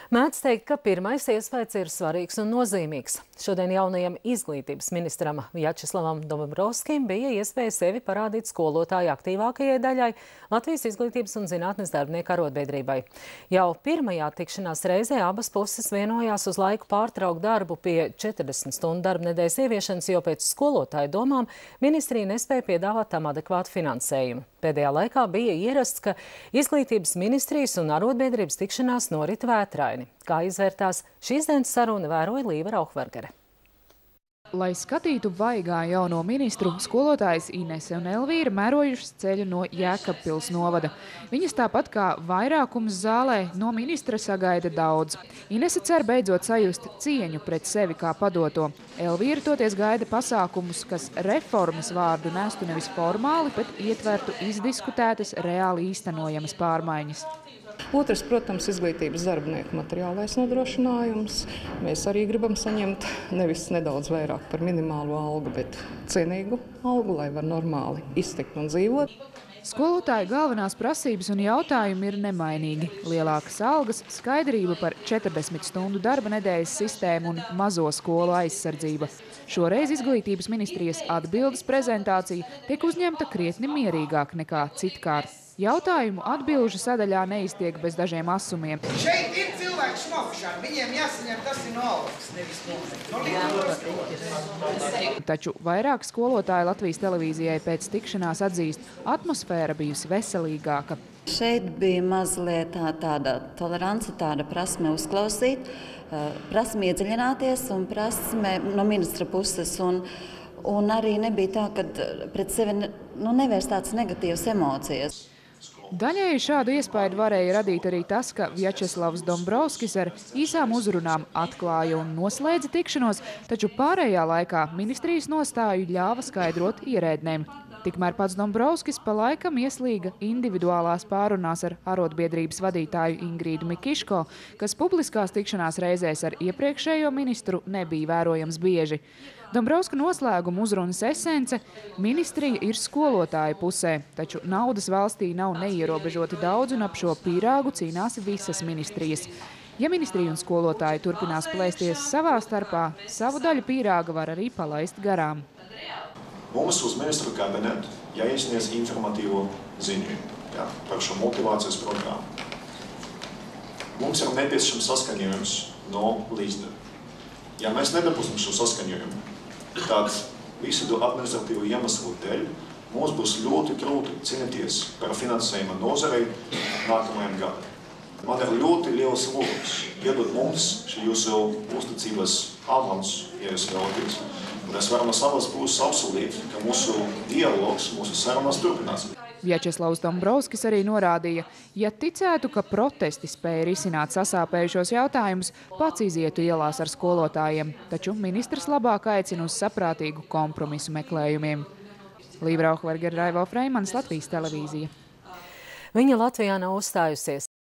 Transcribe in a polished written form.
Mēdz teikt, ka pirmais iespējas ir svarīgs un nozīmīgs. Šodien jaunajam izglītības ministram Vjačeslavam Dombrovskim bija iespēja sevi parādīt skolotāju aktīvākajai daļai Latvijas izglītības un zinātnes darbinieku arotbiedrībai. Jau pirmajā tikšanās reizē abas puses vienojās uz laiku pārtraukt darbu pie 40 stundu darba nedēļas ieviešanas, jo pēc skolotāju domām ministrija nespēja piedāvāt tam adekvātu finansējumu. Pēdējā laikā bija ierasts, ka izglītības ministrijas un arotbiedrības tikšanās norit vētraini. Kā izvērtās šīs dienas saruna, vēroja Līva Rauhvergere. Lai skatītu vaigā jauno ministru, skolotājas Inese un Elvīra mērojušas ceļu no Jēkabpils novada. Viņas tāpat kā vairākums zālē no ministra sagaida daudz. Inese cer beidzot sajust cieņu pret sevi kā padoto. Elvīra toties gaida pasākumus, kas reformas vārdu nestu nevis formāli, bet ietvertu izdiskutētas, reāli īstenojamas pārmaiņas. Otrs, protams, izglītības darbinieku materiālais nodrošinājums. Mēs arī gribam saņemt nevis nedaudz vairāk par minimālo algu, bet cienīgu algu, lai var normāli iztikt un dzīvot. Skolotāju galvenās prasības un jautājumi ir nemainīgi. Lielākas algas, skaidrība par 40 stundu darba nedēļas sistēmu un mazo skolu aizsardzība. Šoreiz izglītības ministrijas atbildes prezentācija tiek uzņemta krietni mierīgāk nekā citkārt. Jautājumu atbilžu sadaļā neiztiek bez dažiem asumiem. Šeit ir cilvēki smokušana, viņiem jāsaņem tas ir no algas, nevis no. Taču vairāk skolotāji Latvijas televīzijai pēc tikšanās atzīst, atmosfēra bijusi veselīgāka. Šeit bija mazliet tāda tolerance, tāda prasme uzklausīt, prasme iedziļināties un prasme no ministra puses. Un arī nebija tā, ka pret sevi nevērst tādas negatīvas emocijas. Daļēji šādu iespaidu varēja radīt arī tas, ka Vjačeslavs Dombrovskis ar īsām uzrunām atklāja un noslēdza tikšanos, taču pārējā laikā ministrijas nostāju ļāva skaidrot ierēdnēm. Tikmēr pats Dombrovskis pa laikam ieslīga individuālās pārunās ar arotbiedrības vadītāju Ingrīdu Mikiško, kas publiskās tikšanās reizēs ar iepriekšējo ministru nebija vērojams bieži. Dombrovska noslēguma uzrunas esence – ministrija ir skolotāju pusē, taču naudas valstī nav neierobežoti daudz un ap šo pīrāgu cīnās visas ministrijas. Ja ministrija un skolotāji turpinās plēsties savā starpā, savu daļu pīrāga var arī palaist garām. Mums uz ministru kabinetu jāiesniedz informatīvo ziņojumu par šo motivācijas programmu. Mums ir nepieciešams saskaņojums no līdzdara. Ja mēs nedabūsim šo saskaņojumu, tad visu administratīvu iemeslu dēļ mums būs ļoti grūti cīnīties par finansējumu nozarei nākamajam gadam. Man ir ļoti liels lūgums iedot mums šī jūsu uzticības avans, ja jūs vēlaties. Un es varu no savas puses apsolīt, ka mūsu dialogs, mūsu sarunas turpinās. Vjačeslavs Dombrovskis arī norādīja, ja ticētu, ka protesti spēja risināt sasāpējušos jautājumus, pats izietu ielās ar skolotājiem, taču ministrs labāk aicina uz saprātīgu kompromisu meklējumiem. Līva Rauhvergere, Raivo Freimanis, Latvijas televīzija. Viņa Latvijā nav uzstājusies.